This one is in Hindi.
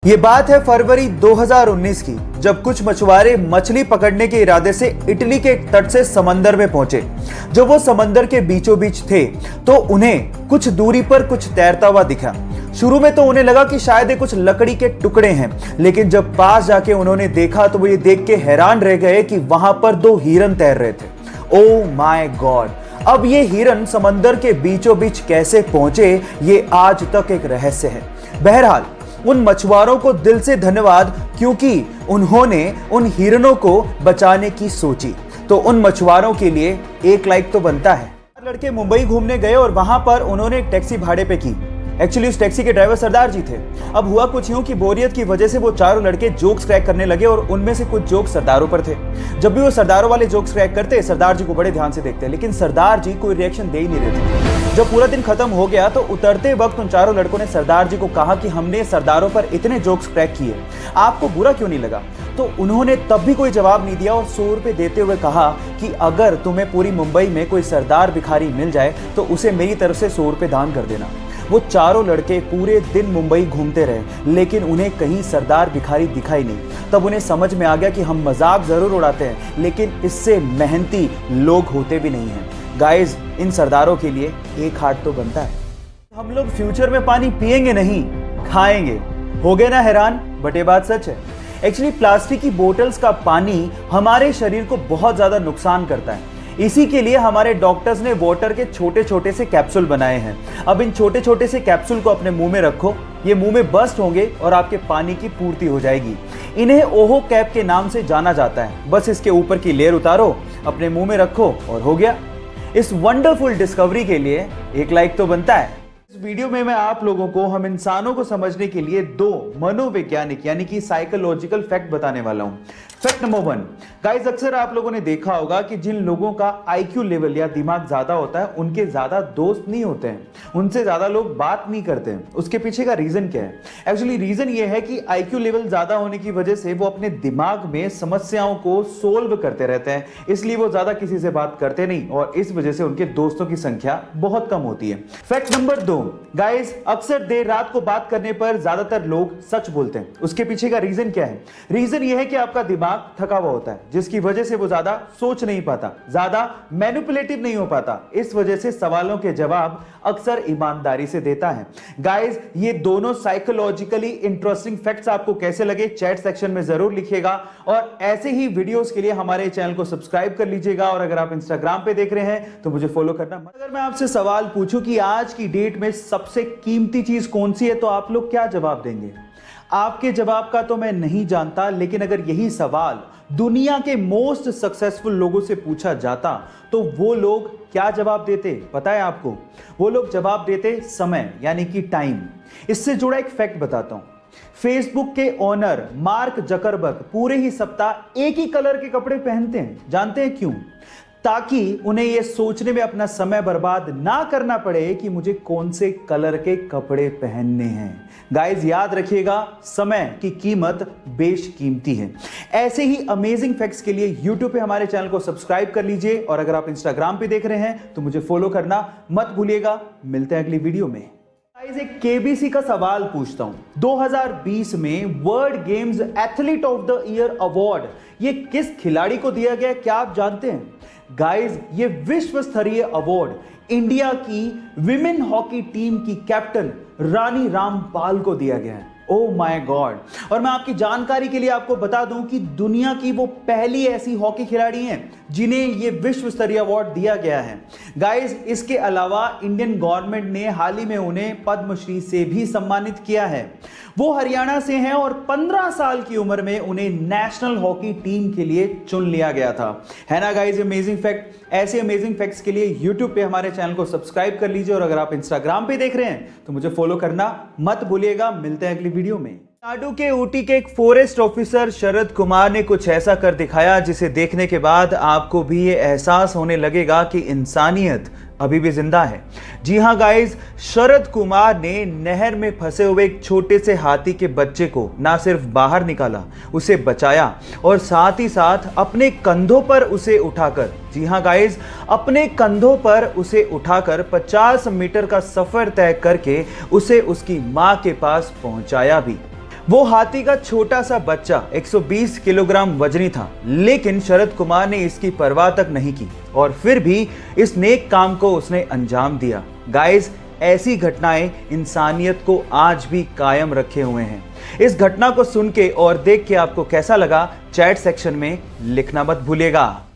ये बात है फरवरी 2019 की, जब कुछ मछुआरे मछली पकड़ने के इरादे से इटली के तट से समंदर में पहुंचे। जब वो समंदर के बीचों बीच थे तो उन्हें कुछ दूरी पर कुछ तैरता हुआ दिखा। शुरू में तो उन्हें लगा कि शायद ये कुछ लकड़ी के टुकड़े हैं, लेकिन जब पास जाके उन्होंने देखा तो वो ये देख के हैरान रह गए कि वहां पर दो हिरन तैर रहे थे। Oh my God! अब ये हिरन समंदर के बीचों बीच कैसे पहुंचे, ये आज तक एक रहस्य है। बहरहाल उन मछुआरों को दिल से धन्यवाद, क्योंकि उन्होंने उन हिरणों को बचाने की सोची। तो उन मछुआरों के लिए एक लाइक तो बनता है। लड़के मुंबई घूमने गए और वहां पर उन्होंने एक टैक्सी भाड़े पे की। एक्चुअली उस टैक्सी के ड्राइवर सरदार जी थे। अब हुआ कुछ यूं कि बोरियत की वजह से वो चारों लड़के जोक्स क्रैक करने लगे और उनमें से कुछ जोक्स सरदारों पर थे। जब भी वो सरदारों वाले जोक्स क्रैक करते, सरदार जी को बड़े ध्यान से देखते, लेकिन सरदार जी कोई रिएक्शन दे ही नहीं रहे थे। जब पूरा दिन खत्म हो गया तो उतरते वक्त उन चारों लड़कों ने सरदार जी को कहा कि हमने सरदारों पर इतने जोक्स क्रैक किए, आपको बुरा क्यों नहीं लगा? तो उन्होंने तब भी कोई जवाब नहीं दिया और 100 रुपए देते हुए कहा कि अगर तुम्हें पूरी मुंबई में कोई सरदार भिखारी मिल जाए तो उसे मेरी तरफ से 100 रुपए दान कर देना। वो चारों लड़के पूरे दिन मुंबई घूमते रहे, लेकिन उन्हें कहीं सरदार भिखारी दिखाई नहीं। तब उन्हें समझ में आ गया कि हम मजाक जरूर उड़ाते हैं, लेकिन इससे मेहनती लोग होते भी नहीं हैं। गाइस, इन सरदारों के लिए एक हार्ट तो बनता है। हम लोग फ्यूचर में पानी पिएंगे नहीं, खाएंगे। हो गए ना हैरान? बट ये बात सच है। एक्चुअली प्लास्टिक की बोतल्स का पानी हमारे शरीर को बहुत ज्यादा नुकसान करता है। इसी के लिए हमारे डॉक्टर्स ने वाटर के छोटे छोटे से कैप्सूल बनाए हैं। अब इन छोटे छोटे से कैप्सूल को अपने मुंह में रखो, ये मुंह में बस्ट होंगे और आपके पानी की पूर्ति हो जाएगी। इन्हें ओहो कैप के नाम से जाना जाता है। बस इसके ऊपर की लेयर उतारो, अपने मुंह में रखो और हो गया। इस वंडरफुल डिस्कवरी के लिए एक लाइक तो बनता है। इस वीडियो में मैं आप लोगों को हम इंसानों को समझने के लिए दो मनोवैज्ञानिक यानी कि साइकोलॉजिकल फैक्ट बताने वाला हूं। फैक्ट नंबर 1, गाइस, अक्सर आप लोगों ने देखा होगा कि जिन लोगों का आईक्यू लेवल या दिमाग ज्यादा होता है उनके ज्यादा दोस्त नहीं होते हैं, उनसे ज्यादा लोग बात नहीं करते हैं। उसके पीछे का रीजन क्या है? एक्चुअली रीजन ये है कि आईक्यू लेवल ज्यादा होने की वजह से वो अपने दिमाग में समस्याओं को सोल्व करते रहते हैं, इसलिए वो ज्यादा किसी से बात करते नहीं और इस वजह से उनके दोस्तों की संख्या बहुत कम होती है। फैक्ट नंबर 2, गाइस, अक्सर देर रात को बात करने पर ज्यादातर लोग सच बोलते हैं। उसके पीछे का रीजन क्या है? रीजन यह है कि आपका दिमाग थका हुआ होता है, जिसकी वजह से वो ज्यादा सोच नहीं पाता, ज्यादा मैनिपुलेटिव नहीं हो पाता। इस वजह से सवालों के जवाब अक्सर ईमानदारी से देता है। गाइस, ये दोनों साइकोलॉजिकली इंटरेस्टिंग फैक्ट्स आपको कैसे लगे चैट सेक्शन में जरूर लिखिएगा और ऐसे ही वीडियोस के लिए हमारे चैनल को सब्सक्राइब कर लीजिएगा। और अगर आप इंस्टाग्राम पे देख रहे हैं तो मुझे फॉलो करना। अगर मैं आपसे सवाल पूछूं कि आज की डेट में सबसे कीमती चीज कौन सी है, तो आप लोग क्या जवाब देंगे? आपके जवाब का तो मैं नहीं जानता, लेकिन अगर यही सवाल दुनिया के मोस्ट सक्सेसफुल लोगों से पूछा जाता तो वो लोग क्या जवाब देते पता है आपको? वो लोग जवाब देते समय, यानी कि टाइम। इससे जुड़ा एक फैक्ट बताता हूं। फेसबुक के ओनर मार्क जकरबर्ग पूरे ही सप्ताह एक ही कलर के कपड़े पहनते हैं। जानते हैं क्यों? ताकि उन्हें यह सोचने में अपना समय बर्बाद ना करना पड़े कि मुझे कौन से कलर के कपड़े पहनने हैं। गाइस, याद रखिएगा, समय की कीमत बेशकीमती है। ऐसे ही अमेजिंग फैक्ट्स के लिए YouTube पे हमारे चैनल को सब्सक्राइब कर लीजिए और अगर आप इंस्टाग्राम पे देख रहे हैं तो मुझे फॉलो करना मत भूलिएगा। मिलते हैं अगली वीडियो में। एक केबीसी का सवाल पूछता हूं। 2020 में world games athlete of the year award ये किस खिलाड़ी को दिया गया, क्या आप जानते हैं? गाइस, ये विश्व स्तरीय अवार्ड इंडिया की विमेन हॉकी टीम की कैप्टन रानी रामपाल को दिया गया है। Oh my God! और मैं आपकी जानकारी के लिए आपको बता दूं कि दुनिया की वो पहली ऐसी हॉकी खिलाड़ी हैं जिन्हें ये विश्व स्तरीय अवार्ड दिया गया है। गाइस, इसके अलावा इंडियन गवर्नमेंट ने हाल ही में उन्हें पद्मश्री से भी सम्मानित किया है। वो हरियाणा से हैं और 15 साल की उम्र में उन्हें नेशनल हॉकी टीम के लिए चुन लिया गया था। है ना गाइस अमेजिंग फैक्ट? ऐसे अमेजिंग फैक्ट्स के लिए YouTube पे हमारे चैनल को सब्सक्राइब कर लीजिए और अगर आप इंस्टाग्राम पे देख रहे हैं तो मुझे फॉलो करना मत भूलिएगा। मिलते हैं अगली वीडियो में। तमिलनाडु के ऊटी के एक फॉरेस्ट ऑफिसर शरद कुमार ने कुछ ऐसा कर दिखाया जिसे देखने के बाद आपको भी ये एहसास होने लगेगा कि इंसानियत अभी भी जिंदा है। जी हां गाइस, शरद कुमार ने नहर में फंसे हुए एक छोटे से हाथी के बच्चे को ना सिर्फ बाहर निकाला, उसे बचाया और साथ ही साथ अपने कंधों पर उसे उठाकर, जी हां गाइस, अपने कंधों पर उसे उठाकर 50 मीटर का सफर तय करके उसे उसकी मां के पास पहुंचाया भी। वो हाथी का छोटा सा बच्चा 120 किलोग्राम वजनी था, लेकिन शरद कुमार ने इसकी परवाह तक नहीं की और फिर भी इस नेक काम को उसने अंजाम दिया। गाइस, ऐसी घटनाएं इंसानियत को आज भी कायम रखे हुए हैं। इस घटना को सुन के और देख के आपको कैसा लगा, चैट सेक्शन में लिखना मत भूलिएगा।